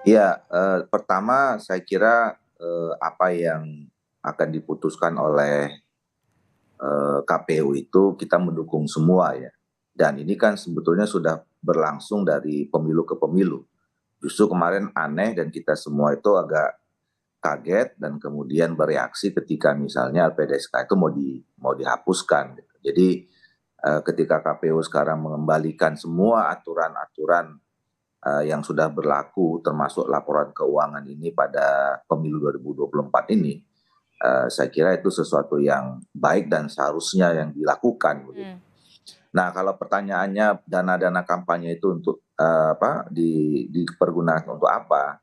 Ya, pertama saya kira, apa yang akan diputuskan oleh, KPU itu kita mendukung semua ya, dan ini kan sebetulnya sudah berlangsung dari pemilu ke pemilu. Justru kemarin aneh dan kita semua itu agak kaget dan kemudian bereaksi ketika misalnya LPDSK itu mau dihapuskan gitu. Jadi, ketika KPU sekarang mengembalikan semua aturan-aturan yang sudah berlaku termasuk laporan keuangan ini pada pemilu 2024 ini, saya kira itu sesuatu yang baik dan seharusnya yang dilakukan begitu. Mhm, Nah, kalau pertanyaannya dana-dana kampanye itu untuk apa dipergunakan untuk apa?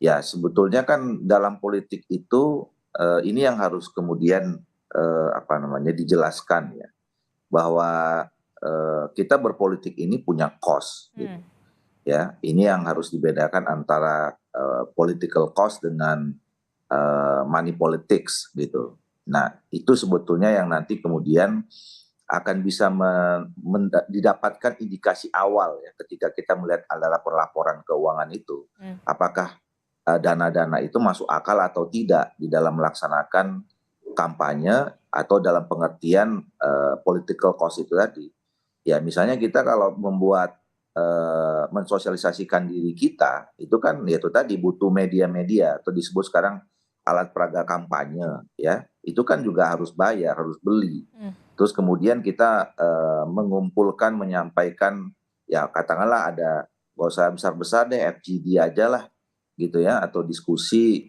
Ya sebetulnya kan dalam politik itu ini yang harus kemudian apa namanya dijelaskan ya bahwa kita berpolitik ini punya cost gitu mhm. ya. Ini yang harus dibedakan antara, political cost dengan, money politics gitu. Nah, itu sebetulnya yang nanti kemudian akan bisa didapatkan indikasi awal ya ketika kita melihat ada laporan keuangan itu. Mmm, Apakah, dana-dana itu masuk akal atau tidak di dalam melaksanakan kampanye atau dalam pengertian, political cost itu tadi. Ya misalnya kita kalau membuat, mensosialisasikan diri kita, itu kan ya itu tadi butuh media-media atau disebut sekarang alat peraga kampanye ya, itu kan juga harus bayar, harus beli. mhm. Terus kemudian kita, mengumpulkan, menyampaikan, ya katakanlah ada nggak usah besar-besar deh, FGD ajalah gitu ya, atau diskusi,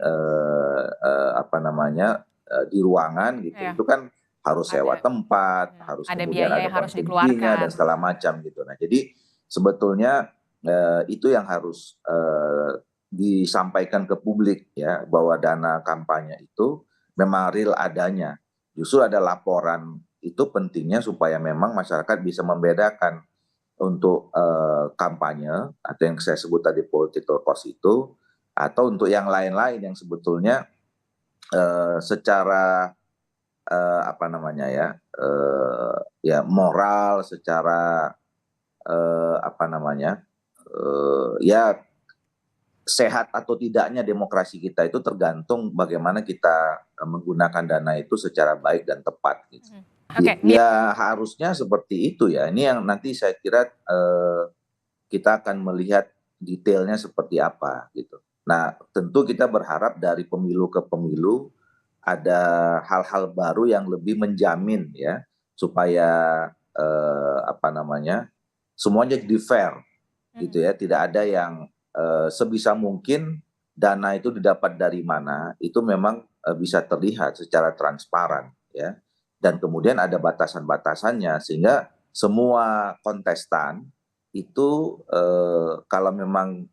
apa namanya, di ruangan gitu, Iya, itu kan harus sewa ada tempat, harus ada kemudian biaya ada yang harus konvensinya dan dikeluarkan. segala macam gitu. Nah jadi sebetulnya, itu yang harus, disampaikan ke publik ya, bahwa dana kampanye itu memang real adanya. Justru ada laporan itu pentingnya supaya memang masyarakat bisa membedakan untuk, kampanye atau yang saya sebut tadi political cost itu, atau untuk yang lain-lain yang sebetulnya, secara, apa namanya ya, ya moral, secara, apa namanya, ya sehat atau tidaknya demokrasi kita itu tergantung bagaimana kita, menggunakan dana itu secara baik dan tepat gitu. Mhm. Oke, Ya harusnya seperti itu ya, ini yang nanti saya kira, kita akan melihat detailnya seperti apa gitu. Nah tentu kita berharap dari pemilu ke pemilu ada hal-hal baru yang lebih menjamin ya, supaya, apa namanya, semuanya jadi fair gitu mhm, ya, tidak ada yang, sebisa mungkin dana itu didapat dari mana, itu memang, bisa terlihat secara transparan ya, dan kemudian ada batasan-batasannya sehingga semua kontestan itu, kalau memang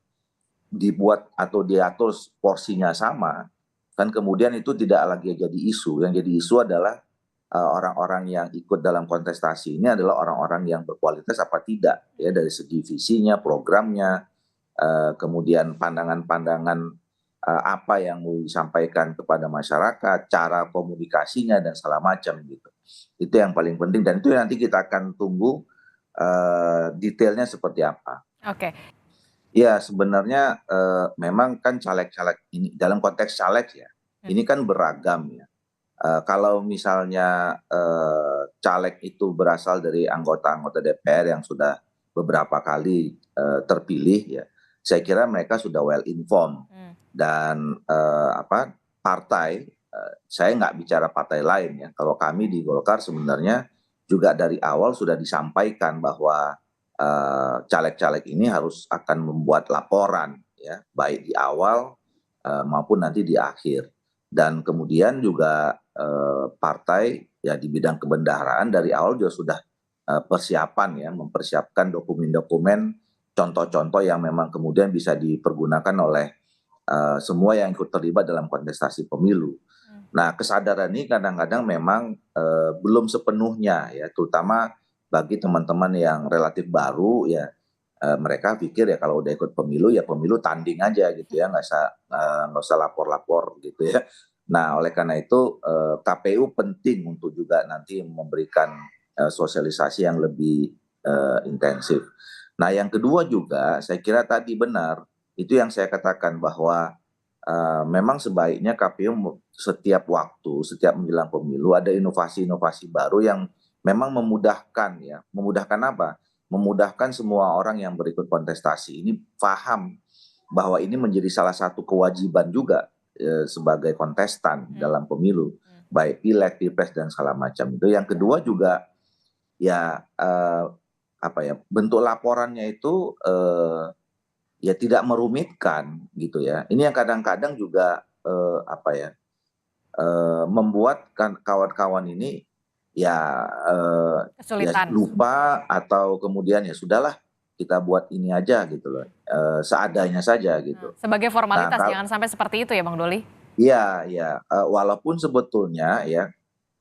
dibuat atau diatur porsinya sama, kan kemudian itu tidak lagi jadi isu, yang jadi isu adalah, orang-orang yang ikut dalam kontestasi ini adalah orang-orang yang berkualitas apa tidak, ya mhm. dari segi visinya, programnya, kemudian pandangan-pandangan, apa yang mau disampaikan kepada masyarakat, cara komunikasinya dan segala macam gitu. Itu yang paling penting dan itu nanti kita akan tunggu, detailnya seperti apa. Oke, Ya sebenarnya, memang kan caleg-caleg ini dalam konteks caleg ya, mmm, ini kan beragam ya. Kalau misalnya, caleg itu berasal dari anggota-anggota DPR yang sudah beberapa kali, terpilih ya, saya kira mereka sudah well informed mmm, dan, apa, partai, saya nggak bicara partai lain ya, kalau kami di Golkar sebenarnya juga dari awal sudah disampaikan bahwa, caleg-caleg ini harus akan membuat laporan ya, baik di awal, maupun nanti di akhir. Dan kemudian juga, partai ya di bidang kebendaharaan dari awal juga sudah, persiapan ya, mempersiapkan dokumen-dokumen, contoh-contoh yang memang kemudian bisa dipergunakan oleh, semua yang ikut terlibat dalam kontestasi pemilu. mmm, Nah kesadaran ini kadang-kadang memang, belum sepenuhnya ya, terutama bagi teman-teman yang relatif baru ya, mereka pikir ya kalau udah ikut pemilu, ya pemilu tanding aja gitu ya, nggak usah lapor-lapor gitu ya. Nah oleh karena itu, KPU penting untuk juga nanti memberikan, sosialisasi yang lebih, intensif. Nah yang kedua juga saya kira tadi benar, itu yang saya katakan bahwa memang sebaiknya KPU setiap waktu, setiap menjelang pemilu ada inovasi-inovasi baru yang memang memudahkan ya. Memudahkan apa? Memudahkan semua orang yang berikut kontestasi ini paham bahwa ini menjadi salah satu kewajiban juga sebagai kontestan dalam pemilu, baik pileg, pilpres dan segala macam itu. Yang kedua juga ya apa ya, bentuk laporannya itu ya tidak merumitkan gitu ya. Ini yang kadang-kadang juga apa ya, membuat kawan-kawan ini ya ya Kesulitan. lupa atau kemudian ya sudahlah kita buat ini aja gitu loh, seadanya saja gitu. Sebagai Nah, formalitas, jangan sampai seperti itu ya Bang Doli? iya ya, walaupun sebetulnya ya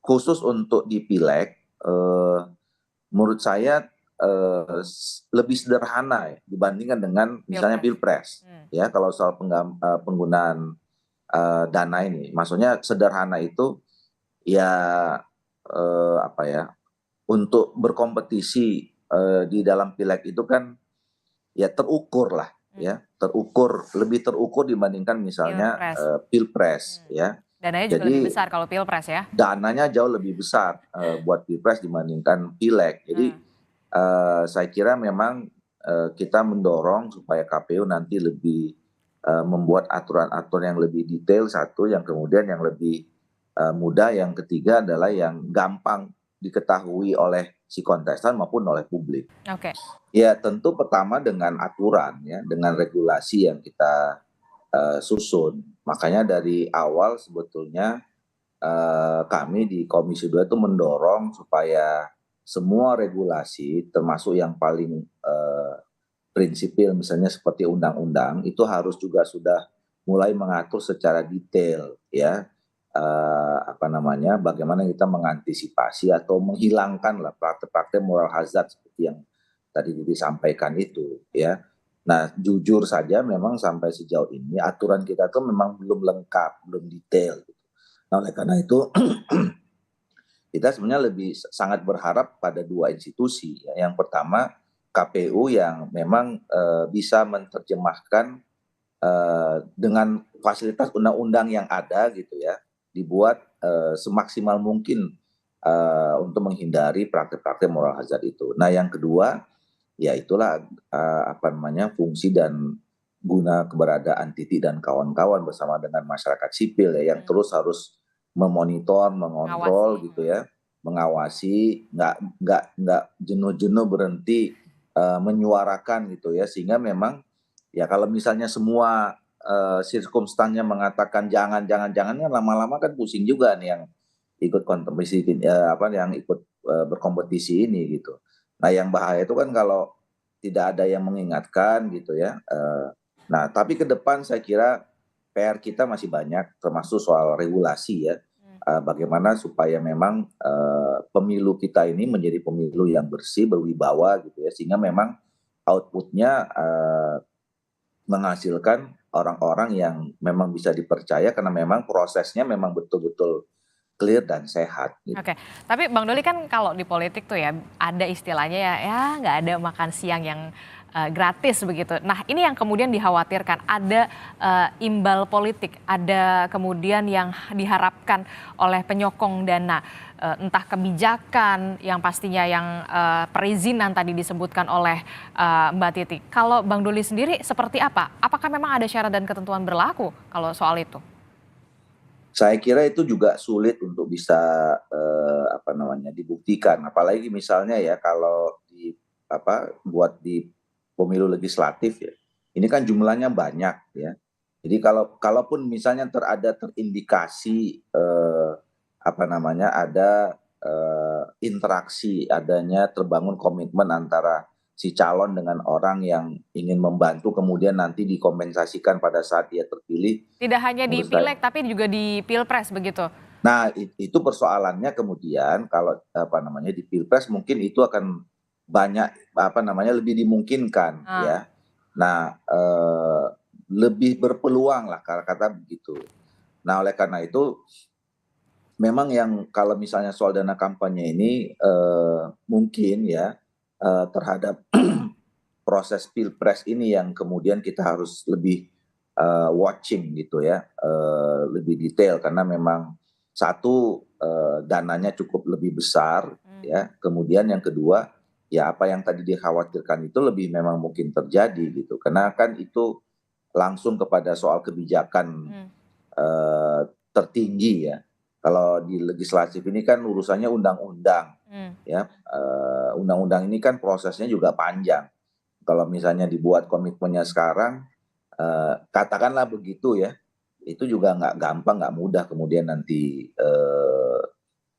khusus untuk di pileg, menurut saya lebih sederhana ya dibandingkan dengan misalnya Pilpres. pilpres ya kalau soal penggunaan dana ini. Maksudnya sederhana itu ya apa ya, untuk berkompetisi di dalam pileg itu kan ya terukur lah ya, lebih terukur dibandingkan misalnya Pilpres. pilpres ya. Dananya juga lebih Jadi besar kalau Pilpres ya? dananya jauh lebih besar buat pilpres dibandingkan pileg. Jadi saya kira memang kita mendorong supaya KPU nanti lebih membuat aturan-aturan yang lebih detail satu, yang kemudian yang lebih mudah, yang ketiga adalah yang gampang diketahui oleh si kontestan maupun oleh publik. Oke. Ya tentu pertama dengan aturan ya, dengan regulasi yang kita susun. Makanya dari awal sebetulnya kami di Komisi 2 itu mendorong supaya semua regulasi termasuk yang paling prinsipil misalnya seperti undang-undang itu harus juga sudah mulai mengatur secara detail ya, apa namanya, bagaimana kita mengantisipasi atau menghilangkan lah praktek-praktek moral hazard seperti yang tadi disampaikan itu ya. Nah jujur saja memang sampai sejauh ini aturan kita tuh memang belum lengkap, belum detail. Nah oleh karena itu kita sebenarnya lebih sangat berharap pada dua institusi. Ya. Yang pertama KPU yang memang bisa menerjemahkan dengan fasilitas undang-undang yang ada gitu ya, dibuat semaksimal mungkin untuk menghindari praktek-praktek moral hazard itu. Nah yang kedua ya itulah apa namanya, fungsi dan guna keberadaan Titi dan kawan-kawan bersama dengan masyarakat sipil ya yang terus harus memonitor, mengontrol Ngawasi. gitu ya, mengawasi, nggak jenuh-jenuh berhenti menyuarakan gitu ya, sehingga memang ya kalau misalnya semua sirkumstannya mengatakan jangan jangan jangan kan lama-lama kan pusing juga nih yang ikut kompetisi apa yang ikut berkompetisi ini gitu. Nah yang bahaya itu kan kalau tidak ada yang mengingatkan gitu ya. Nah tapi ke depan saya kira PR kita masih banyak termasuk soal regulasi ya. Bagaimana supaya memang pemilu kita ini menjadi pemilu yang bersih, berwibawa gitu ya, sehingga memang outputnya menghasilkan orang-orang yang memang bisa dipercaya karena memang prosesnya memang betul-betul clear dan sehat gitu. Oke, tapi Bang Doli kan kalau di politik tuh ya ada istilahnya ya nggak ada makan siang yang gratis begitu. Nah ini yang kemudian dikhawatirkan ada imbal politik, ada kemudian yang diharapkan oleh penyokong dana, entah kebijakan yang pastinya yang perizinan tadi disebutkan oleh Mbak Titi. Kalau Bang Doli sendiri seperti apa? Apakah memang ada syarat dan ketentuan berlaku kalau soal itu? Saya kira itu juga sulit untuk bisa apa namanya, dibuktikan. Apalagi misalnya ya kalau di apa, buat di pemilu legislatif ya, ini kan jumlahnya banyak ya. Jadi kalaupun misalnya terindikasi apa namanya, ada interaksi, adanya terbangun komitmen antara si calon dengan orang yang ingin membantu kemudian nanti dikompensasikan pada saat dia terpilih, Tidak hanya di menurut saya. pileg tapi juga di pilpres begitu? Nah, itu persoalannya kemudian kalau apa namanya di pilpres mungkin itu akan banyak apa namanya lebih dimungkinkan Ah. ya. Nah, lebih berpeluang lah kata begitu. Nah, oleh karena itu memang yang kalau misalnya soal dana kampanye ini mungkin ya terhadap proses pilpres ini yang kemudian kita harus lebih watching gitu ya, lebih detail karena memang satu dananya cukup lebih besar ya, kemudian yang kedua ya apa yang tadi dikhawatirkan itu lebih memang mungkin terjadi gitu, karena kan itu langsung kepada soal kebijakan tertinggi ya. Kalau di legislatif ini kan urusannya undang-undang ya, undang-undang ini kan prosesnya juga panjang. Kalau misalnya dibuat komitmennya sekarang, katakanlah begitu ya, itu juga nggak gampang, nggak mudah kemudian nanti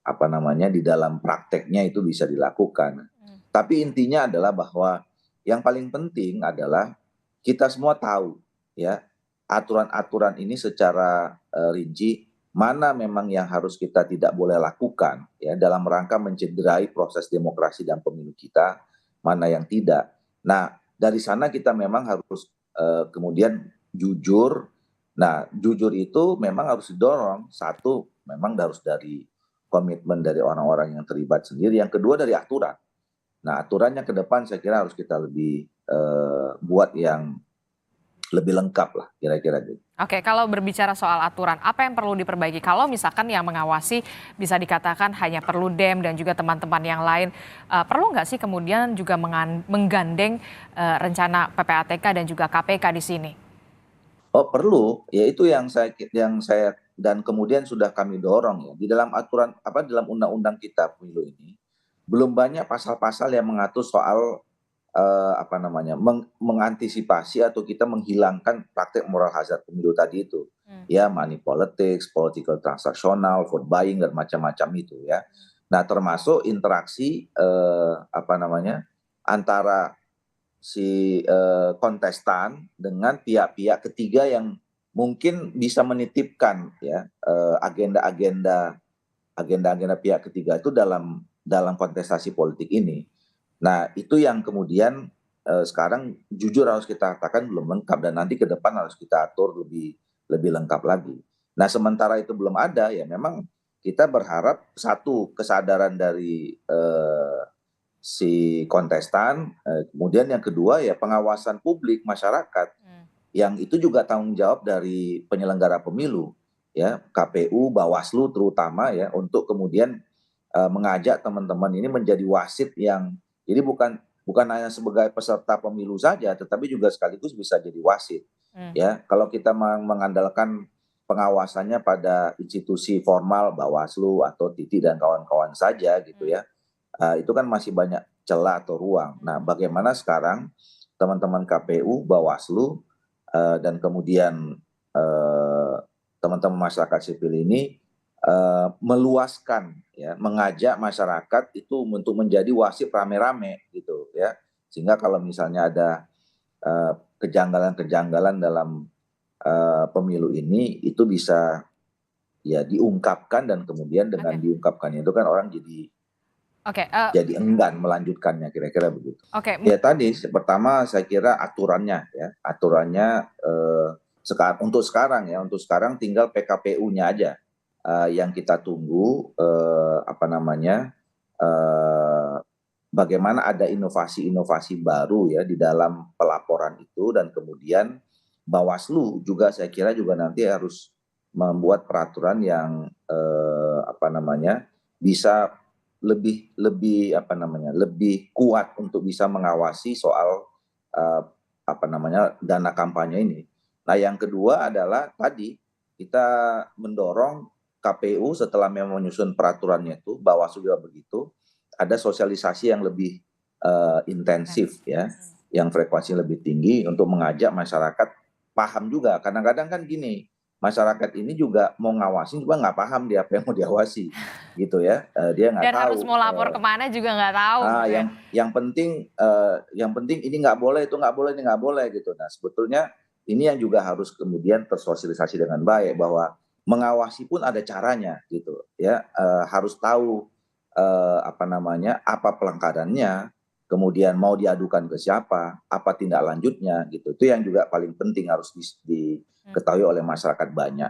apa namanya di dalam prakteknya itu bisa dilakukan. Tapi intinya adalah bahwa yang paling penting adalah kita semua tahu ya aturan-aturan ini secara rinci mana memang yang harus kita tidak boleh lakukan ya dalam rangka mencederai proses demokrasi dan pemilu kita, mana yang tidak. Nah, dari sana kita memang harus kemudian jujur. Nah, jujur itu memang harus didorong. Satu, memang harus dari komitmen dari orang-orang yang terlibat sendiri. Yang kedua dari aturan. Nah, aturannya ke depan saya kira harus kita lebih buat yang lebih lengkap lah kira-kira gitu. Oke, kalau berbicara soal aturan, apa yang perlu diperbaiki? Kalau misalkan yang mengawasi bisa dikatakan hanya perlu DEM dan juga teman-teman yang lain, perlu nggak sih kemudian juga menggandeng rencana PPATK dan juga KPK di sini? Oh perlu, ya itu yang saya dan kemudian sudah kami dorong ya di dalam aturan apa dalam undang-undang kita pemilu ini belum banyak pasal-pasal yang mengatur soal apa namanya mengantisipasi atau kita menghilangkan praktek moral hazard pemilu tadi itu ya money politics, political transaksional, vote buying dan macam-macam itu ya. Nah termasuk interaksi apa namanya antara si kontestan dengan pihak-pihak ketiga yang mungkin bisa menitipkan ya agenda-agenda pihak ketiga itu dalam kontestasi politik ini. Nah itu yang kemudian sekarang jujur harus kita katakan belum lengkap dan nanti ke depan harus kita atur lebih lengkap lagi. Nah sementara itu belum ada ya memang kita berharap satu kesadaran dari si kontestan, kemudian yang kedua ya pengawasan publik masyarakat yang itu juga tanggung jawab dari penyelenggara pemilu ya KPU, Bawaslu terutama ya untuk kemudian mengajak teman-teman ini menjadi wasit yang jadi bukan hanya sebagai peserta pemilu saja tetapi juga sekaligus bisa jadi wasit ya. Kalau kita mengandalkan pengawasannya pada institusi formal Bawaslu atau Titi dan kawan-kawan saja gitu ya, itu kan masih banyak celah atau ruang. Nah, bagaimana sekarang teman-teman KPU, Bawaslu, dan kemudian teman-teman masyarakat sipil ini meluaskan, ya, mengajak masyarakat itu untuk menjadi wasit rame-rame gitu, ya, sehingga kalau misalnya ada kejanggalan-kejanggalan dalam pemilu ini itu bisa ya diungkapkan dan kemudian dengan diungkapkannya itu kan orang jadi enggan melanjutkannya kira-kira begitu. Ya tadi pertama saya kira aturannya ya untuk sekarang tinggal PKPU-nya aja yang kita tunggu bagaimana ada inovasi-inovasi baru ya di dalam pelaporan itu dan kemudian Bawaslu juga saya kira juga nanti harus membuat peraturan yang bisa lebih kuat untuk bisa mengawasi soal dana kampanye ini. Nah, yang kedua adalah tadi kita mendorong KPU setelah memang menyusun peraturannya itu, Bawaslu juga begitu, ada sosialisasi yang lebih intensif ya, yang frekuensi lebih tinggi untuk mengajak masyarakat paham juga. Kadang-kadang kan gini, masyarakat ini juga mau ngawasin juga nggak paham dia apa yang mau diawasi gitu ya, dia nggak tahu. Dan harus mau lapor kemana juga nggak tahu. Yang penting ini nggak boleh, itu nggak boleh, ini nggak boleh gitu. Nah sebetulnya ini yang juga harus kemudian tersosialisasi dengan baik bahwa mengawasi pun ada caranya gitu ya, harus tahu apa pelanggarannya, kemudian mau diadukan ke siapa, apa tindak lanjutnya gitu. Itu yang juga paling penting harus diketahui oleh masyarakat banyak.